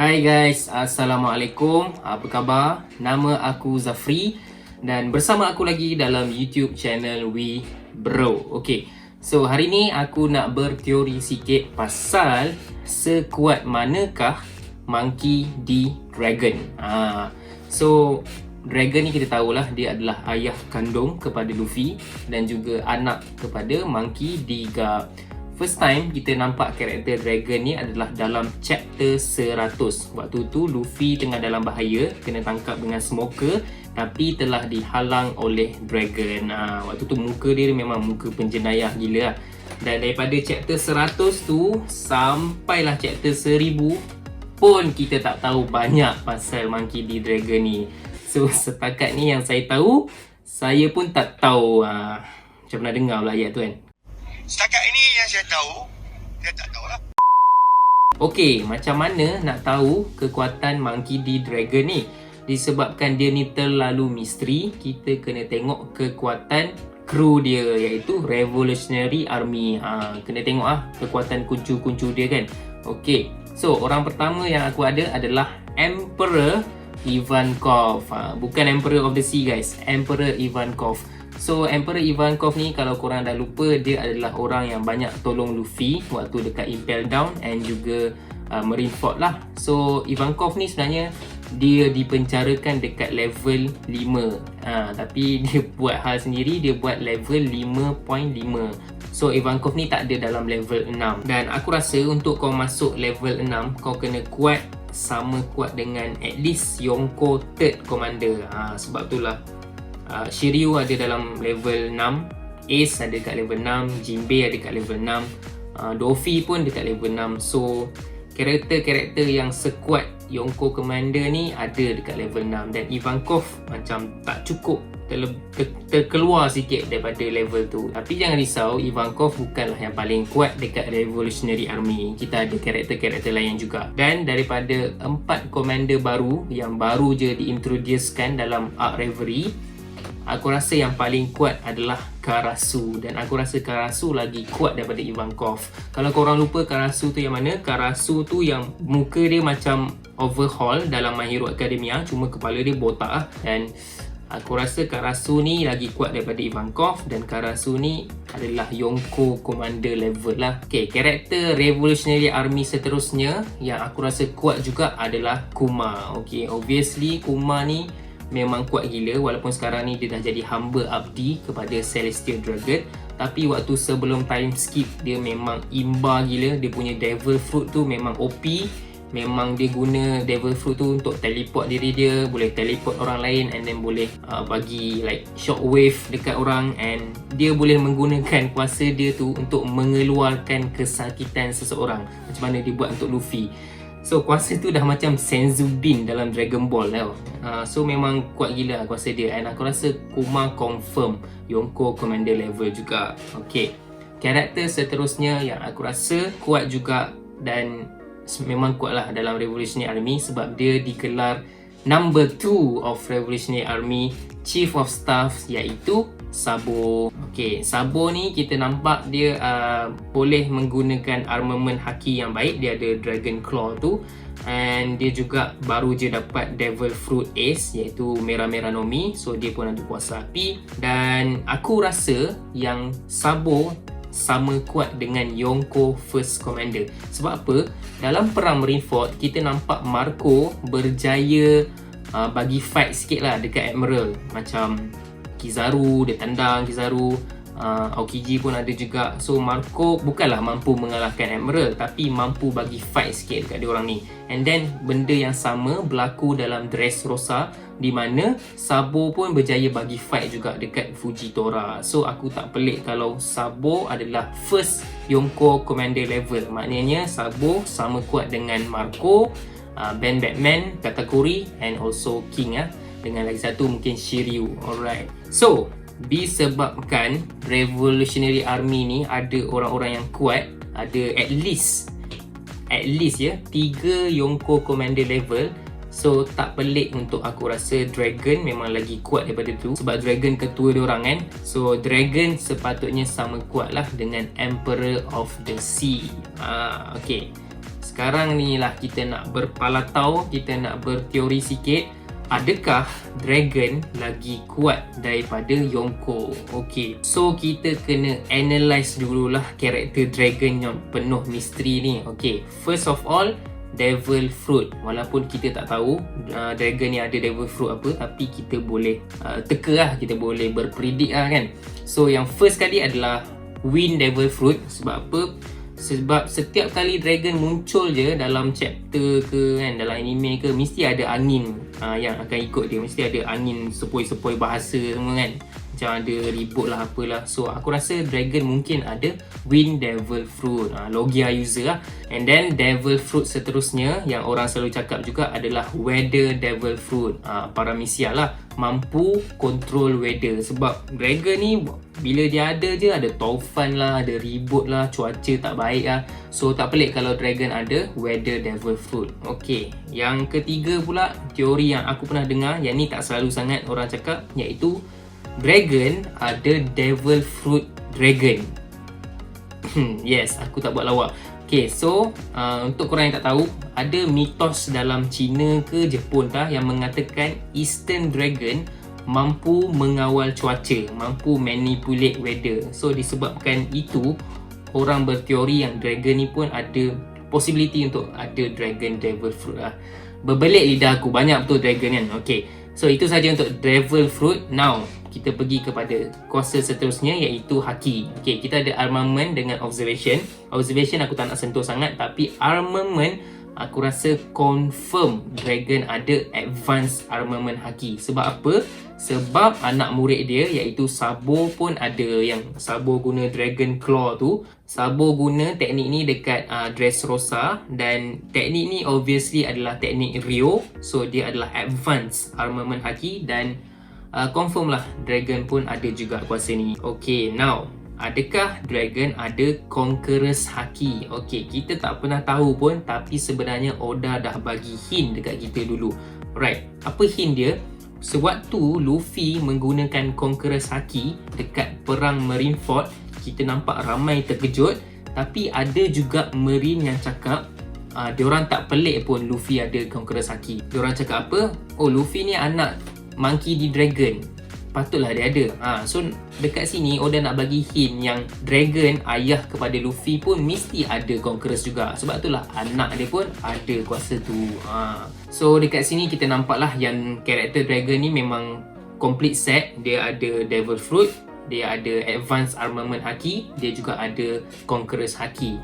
Hai guys, Assalamualaikum. Apa khabar? Nama aku Zafri dan bersama aku lagi dalam YouTube channel We Bro. Okay, so hari ni aku nak berteori sikit pasal sekuat manakah Monkey D. Dragon. So Dragon ni kita tahulah dia adalah ayah kandung kepada Luffy dan juga anak kepada Monkey D. Garp. First time kita nampak karakter Dragon ni adalah dalam chapter 100. Waktu tu Luffy tengah dalam bahaya, kena tangkap dengan Smoker tapi telah dihalang oleh Dragon. Waktu tu muka dia memang muka penjenayah gila lah. Dan daripada chapter 100 tu sampailah chapter 1000 pun kita tak tahu banyak pasal Monkey D. Dragon ni. So setakat ni yang saya tahu, saya pun tak tahu. Macam pernah dengar pula ayat tu kan. Setakat ini yang saya tahu, saya tak tahulah. Okey, macam mana nak tahu kekuatan Monkey D. Dragon ni? Disebabkan dia ni terlalu misteri, kita kena tengok kekuatan kru dia iaitu Revolutionary Army. Kena tengok kekuatan kuncu-kuncu dia kan. Okey, so orang pertama yang aku ada adalah Emperor Ivankov. Bukan Emperor of the Sea guys, Emperor Ivankov. So Emperor Ivankov ni kalau korang dah lupa, dia adalah orang yang banyak tolong Luffy waktu dekat Impel Down and juga Marineford lah. So Ivankov ni sebenarnya dia dipenjarakan dekat level 5, tapi dia buat hal sendiri, dia buat level 5.5. So Ivankov ni tak ada dalam level 6. Dan aku rasa untuk kau masuk level 6, kau kena kuat sama kuat dengan at least Yonko 3rd Commander. Sebab itulah Shiryu ada dalam level 6, Ace ada kat level 6, Jinbei ada kat level 6, Doffy pun dekat level 6. So karakter-karakter yang sekuat Yonko Commander ni ada dekat level 6. Dan Ivankov macam tak cukup, terkeluar sikit daripada level tu. Tapi jangan risau, Ivankov bukanlah yang paling kuat dekat Revolutionary Army. Kita ada karakter-karakter lain juga. Dan daripada 4 commander baru yang baru je diintroducekan dalam Arc Reverie, aku rasa yang paling kuat adalah Karasu. Dan aku rasa Karasu lagi kuat daripada Ivankov. Kalau korang lupa Karasu tu yang mana, Karasu tu yang muka dia macam overhaul dalam My Hero Academia, cuma kepala dia botak Dan aku rasa Karasu ni lagi kuat daripada Ivankov. Dan Karasu ni adalah Yonko Commander level lah. Okay, karakter Revolutionary Army seterusnya yang aku rasa kuat juga adalah Kuma. Okay, obviously Kuma ni memang kuat gila, walaupun sekarang ni dia dah jadi hamba abdi kepada Celestial Dragon. Tapi waktu sebelum time skip, dia memang imba gila. Dia punya Devil Fruit tu memang OP. Memang dia guna Devil Fruit tu untuk teleport diri dia, boleh teleport orang lain, and then boleh bagi like shockwave dekat orang. And dia boleh menggunakan kuasa dia tu untuk mengeluarkan kesakitan seseorang, macam mana dia buat untuk Luffy. So kuasa tu dah macam Senzu Bean dalam Dragon Ball tau. So memang kuat gila kuasa dia. And aku rasa Kuma confirm Yonko Commander level juga. Okay, karakter seterusnya yang aku rasa kuat juga dan memang kuat lah dalam Revolutionary Army, sebab dia digelar number 2 of Revolutionary Army Chief of Staff, iaitu Sabo. Okay, Sabo ni kita nampak dia boleh menggunakan armament haki yang baik. Dia ada Dragon Claw tu, and dia juga baru je dapat Devil Fruit Ace iaitu Merah-Merah Nomi. So dia pun ada kuasa api. Dan aku rasa yang Sabo sama kuat dengan Yonko First Commander. Sebab apa? Dalam perang Marineford kita nampak Marco berjaya bagi fight sikit lah dekat Admiral. Macam Kizaru, dia tendang Kizaru, Aokiji pun ada juga. So Marco bukanlah mampu mengalahkan Admiral, tapi mampu bagi fight sikit dekat diorang ni. And then benda yang sama berlaku dalam Dressrosa, di mana Sabo pun berjaya bagi fight juga dekat Fujitora. So aku tak pelik kalau Sabo adalah first Yonko Commander level. Maknanya Sabo sama kuat dengan Marco, Ben Batman, Katakuri, and also King dengan lagi satu mungkin Shiryu. Alright, so disebabkan Revolutionary Army ni ada orang-orang yang kuat, ada at least 3 Yonko Commander level. So tak pelik untuk aku rasa Dragon memang lagi kuat daripada tu, sebab Dragon ketua diorang kan. So Dragon sepatutnya sama kuat lah dengan Emperor of the Sea. Okay, sekarang ni lah kita nak berpalatau, kita nak berteori sikit. Adakah Dragon lagi kuat daripada Yonko? Okay, so kita kena analyse dululah karakter Dragon yang penuh misteri ni. Okay, first of all, Devil Fruit. Walaupun kita tak tahu Dragon ni ada Devil Fruit apa, tapi kita boleh teka lah, kita boleh berpredict lah kan. So yang first kali adalah Wind Devil Fruit. Sebab apa? Sebab setiap kali Dragon muncul je dalam chapter ke kan, dalam anime ke, mesti ada angin yang akan ikut dia. Mesti ada angin sepoi-sepoi bahasa semua kan. Macam ada ribut lah apalah. So aku rasa Dragon mungkin ada Wind Devil Fruit, Logia user lah. And then Devil Fruit seterusnya yang orang selalu cakap juga adalah Weather Devil Fruit, Paramecia lah, mampu control weather. Sebab Dragon ni bila dia ada je ada taufan lah, ada ribut lah, cuaca tak baik lah. So tak pelik kalau Dragon ada Weather Devil Fruit. Okay, yang ketiga pula teori yang aku pernah dengar, yang ni tak selalu sangat orang cakap, iaitu Dragon ada Devil Fruit Dragon. Yes, aku tak buat lawak. Okay, so untuk korang yang tak tahu, ada mitos dalam China ke Jepun yang mengatakan Eastern Dragon mampu mengawal cuaca, mampu manipulate weather. So disebabkan itu, orang berteori yang Dragon ni pun ada possibility untuk ada Dragon Devil Fruit lah. Berbelit lidah aku, banyak betul Dragon kan. Okay, so itu saja untuk Devil Fruit. Now kita pergi kepada kuasa seterusnya, iaitu Haki. Okay, kita ada armament dengan observation. Observation aku tak nak sentuh sangat, tapi armament aku rasa confirm Dragon ada advanced armament Haki. Sebab apa? Sebab anak murid dia iaitu Sabo pun ada, yang Sabo guna Dragon Claw tu. Sabo guna teknik ni dekat Dressrosa, dan teknik ni obviously adalah teknik Ryo. So dia adalah advanced armament Haki, dan confirm lah Dragon pun ada juga kuasa ni. Okay, now adakah Dragon ada Conqueror's Haki? Okay, kita tak pernah tahu pun, tapi sebenarnya Oda dah bagi hint dekat kita dulu. Right, apa hint dia? Sewaktu Luffy menggunakan Conqueror's Haki dekat perang Marineford, kita nampak ramai terkejut. Tapi ada juga Marine yang cakap diorang tak pelik pun Luffy ada Conqueror's Haki. Diorang cakap apa? Oh, Luffy ni anak Monkey D. Dragon, patutlah dia ada. So dekat sini Oda nak bagi hint yang Dragon, ayah kepada Luffy, pun mesti ada Conquerors juga. Sebab itulah anak dia pun ada kuasa tu. So dekat sini kita nampak lah yang karakter Dragon ni memang complete set. Dia ada Devil Fruit, dia ada Advanced Armament Haki, dia juga ada Conquerors Haki.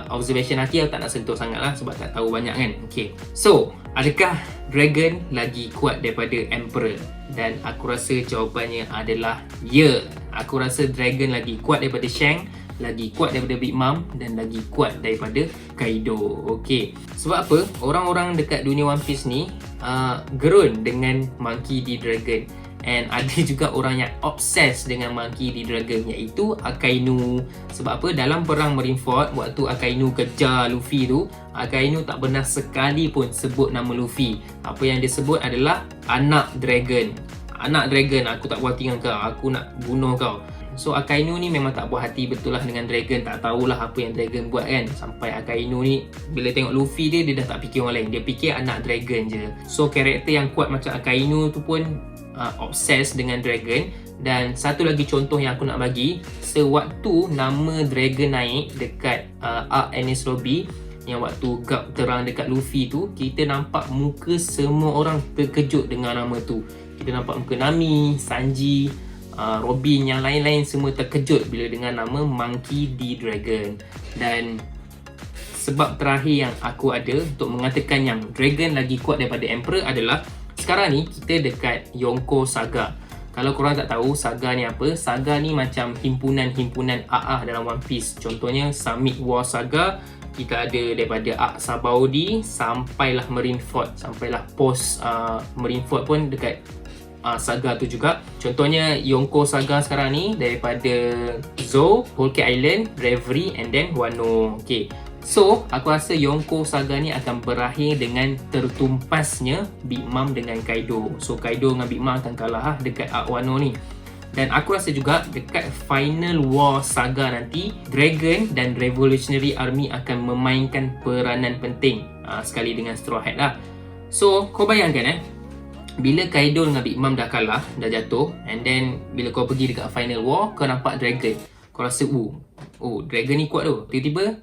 Observation Haki aku tak nak sentuh sangat lah, sebab tak tahu banyak kan. Okay, so adakah Dragon lagi kuat daripada Emperor? Dan aku rasa jawapannya adalah ya. Aku rasa Dragon lagi kuat daripada Shanks, lagi kuat daripada Big Mom, dan lagi kuat daripada Kaido. Okay, sebab apa? Orang-orang dekat dunia One Piece ni gerun dengan Monkey D. Dragon. And ada juga orang yang obses dengan Monkey D. Dragon, iaitu Akainu. Sebab apa? Dalam perang Marineford, waktu Akainu kejar Luffy tu, Akainu tak pernah sekali pun sebut nama Luffy. Apa yang dia sebut adalah anak Dragon. Anak Dragon, aku tak puas hati dengan kau, aku nak bunuh kau. So Akainu ni memang tak puas hati betul lah dengan Dragon. Tak tahulah apa yang Dragon buat kan, sampai Akainu ni bila tengok Luffy dia dah tak fikir orang lain, dia fikir anak Dragon je. So karakter yang kuat macam Akainu tu pun obses dengan Dragon. Dan satu lagi contoh yang aku nak bagi, sewaktu nama Dragon naik dekat arc Enies Lobby, yang waktu Garp terang dekat Luffy tu, kita nampak muka semua orang terkejut dengan nama tu. Kita nampak muka Nami, Sanji, Robin, yang lain-lain semua terkejut bila dengar nama Monkey D. Dragon. Dan sebab terakhir yang aku ada untuk mengatakan yang Dragon lagi kuat daripada Emperor adalah sekarang ni kita dekat Yonko Saga. Kalau korang tak tahu Saga ni apa, Saga ni macam himpunan-himpunan arc dalam One Piece. Contohnya Summit War Saga, kita ada daripada arc Sabaody sampailah Marineford, sampailah post Marineford pun dekat saga tu juga. Contohnya Yonko Saga sekarang ni daripada Zou, Whole Cake Island, Reverie, and then Wano. Okay, so aku rasa Yonko Saga ni akan berakhir dengan tertumpasnya Big Mom dengan Kaido. So Kaido dengan Big Mom akan kalah dekat arc Wano ni. Dan aku rasa juga dekat final war saga nanti, Dragon dan Revolutionary Army akan memainkan peranan penting sekali dengan Straw Hat lah. So kau bayangkan bila Kaido dengan Big Mom dah kalah, dah jatuh, and then bila kau pergi dekat final war, kau nampak Dragon, kau rasa Dragon ni kuat tu. Tiba-tiba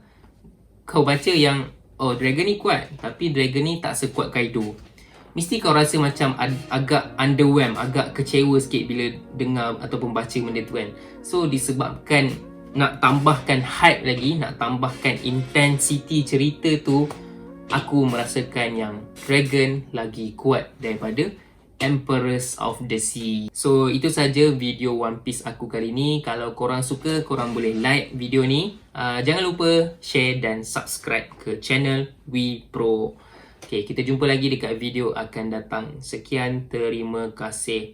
kau baca yang Dragon ni kuat, tapi Dragon ni tak sekuat Kaido. Mesti kau rasa macam agak underwhelmed, agak kecewa sikit bila dengar ataupun baca benda tu kan. So disebabkan nak tambahkan hype lagi, nak tambahkan intensity cerita tu, aku merasakan yang Dragon lagi kuat daripada Emperors of the Sea. So itu saja video One Piece aku kali ni. Kalau korang suka, korang boleh like video ni. Jangan lupa share dan subscribe ke channel WePro. Okay, kita jumpa lagi dekat video akan datang. Sekian, terima kasih.